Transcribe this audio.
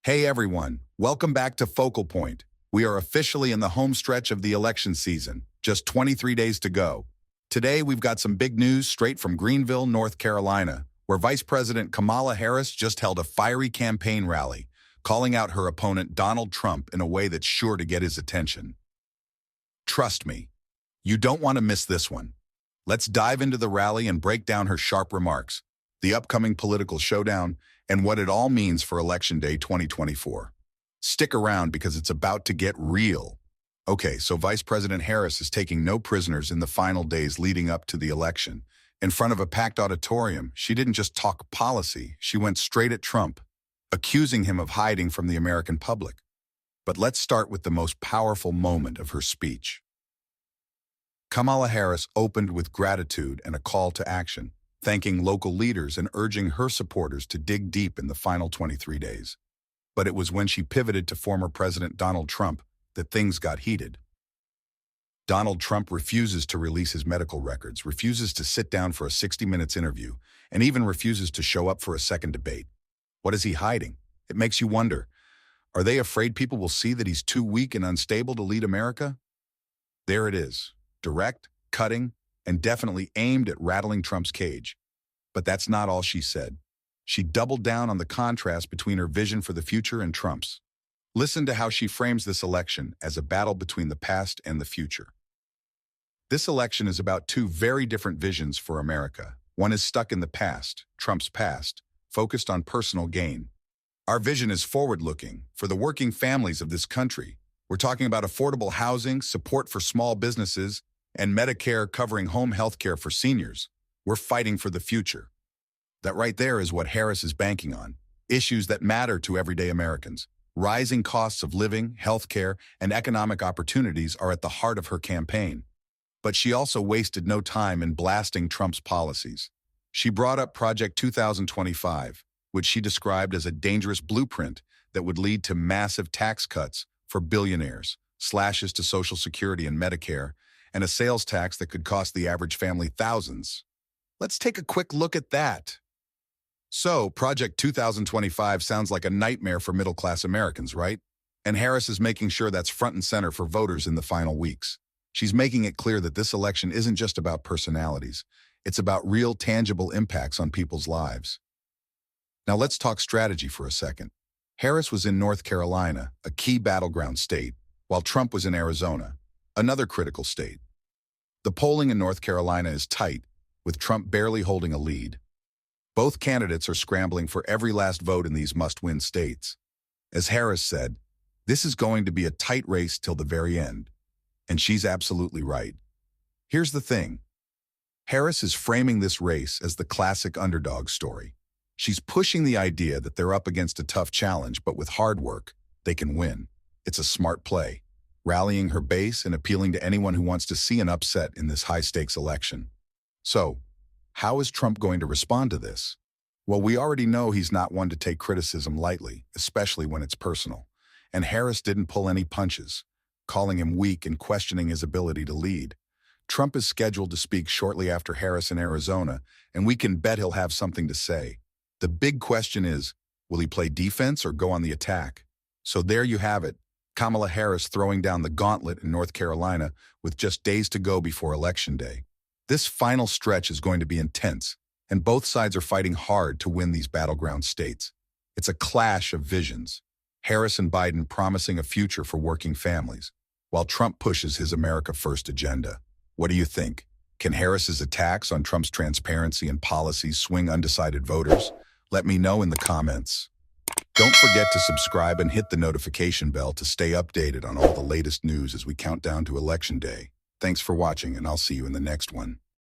Hey everyone, welcome back to Focal Point. We are officially in the home stretch of the election season, just 23 days to go. Today we've got some big news straight from Greenville, North Carolina, where Vice President Kamala Harris just held a fiery campaign rally, calling out her opponent Donald Trump in a way that's sure to get his attention. Trust me, you don't want to miss this one. Let's dive into the rally and break down her sharp remarks, the upcoming political showdown, and what it all means for Election Day 2024. Stick around because it's about to get real. Okay, so Vice President Harris is taking no prisoners in the final days leading up to the election. In front of a packed auditorium, she didn't just talk policy, she went straight at Trump, accusing him of hiding from the American public. But let's start with the most powerful moment of her speech. Kamala Harris opened with gratitude and a call to action, thanking local leaders and urging her supporters to dig deep in the final 23 days. But it was when she pivoted to former President Donald Trump that things got heated. Donald Trump refuses to release his medical records, refuses to sit down for a 60 minutes interview, and even refuses to show up for a second debate. What is he hiding? It makes you wonder, are they afraid people will see that he's too weak and unstable to lead America? There it is, direct, cutting, and definitely aimed at rattling Trump's cage. But that's not all she said. She doubled down on the contrast between her vision for the future and Trump's. Listen to how she frames this election as a battle between the past and the future. This election is about two very different visions for America. One is stuck in the past, Trump's past, focused on personal gain. Our vision is forward-looking, for the working families of this country. We're talking about affordable housing, support for small businesses, and Medicare covering home health care for seniors. We're fighting for the future. That right there is what Harris is banking on. Issues that matter to everyday Americans. Rising costs of living, health care, and economic opportunities are at the heart of her campaign. But she also wasted no time in blasting Trump's policies. She brought up Project 2025, which she described as a dangerous blueprint that would lead to massive tax cuts for billionaires, slashes to Social Security and Medicare, and a sales tax that could cost the average family thousands. Let's take a quick look at that. So, Project 2025 sounds like a nightmare for middle-class Americans, right? And Harris is making sure that's front and center for voters in the final weeks. She's making it clear that this election isn't just about personalities. It's about real, tangible impacts on people's lives. Now let's talk strategy for a second. Harris was in North Carolina, a key battleground state, while Trump was in Arizona, another critical state. The polling in North Carolina is tight, with Trump barely holding a lead. Both candidates are scrambling for every last vote in these must-win states. As Harris said, this is going to be a tight race till the very end. And she's absolutely right. Here's the thing. Harris is framing this race as the classic underdog story. She's pushing the idea that they're up against a tough challenge, but with hard work, they can win. It's a smart play, rallying her base and appealing to anyone who wants to see an upset in this high-stakes election. So, how is Trump going to respond to this? Well, we already know he's not one to take criticism lightly, especially when it's personal. And Harris didn't pull any punches, calling him weak and questioning his ability to lead. Trump is scheduled to speak shortly after Harris in Arizona, and we can bet he'll have something to say. The big question is, will he play defense or go on the attack? So there you have it. Kamala Harris throwing down the gauntlet in North Carolina with just days to go before Election Day. This final stretch is going to be intense, and both sides are fighting hard to win these battleground states. It's a clash of visions. Harris and Biden promising a future for working families, while Trump pushes his America First agenda. What do you think? Can Harris's attacks on Trump's transparency and policies swing undecided voters? Let me know in the comments. Don't forget to subscribe and hit the notification bell to stay updated on all the latest news as we count down to Election Day. Thanks for watching, and I'll see you in the next one.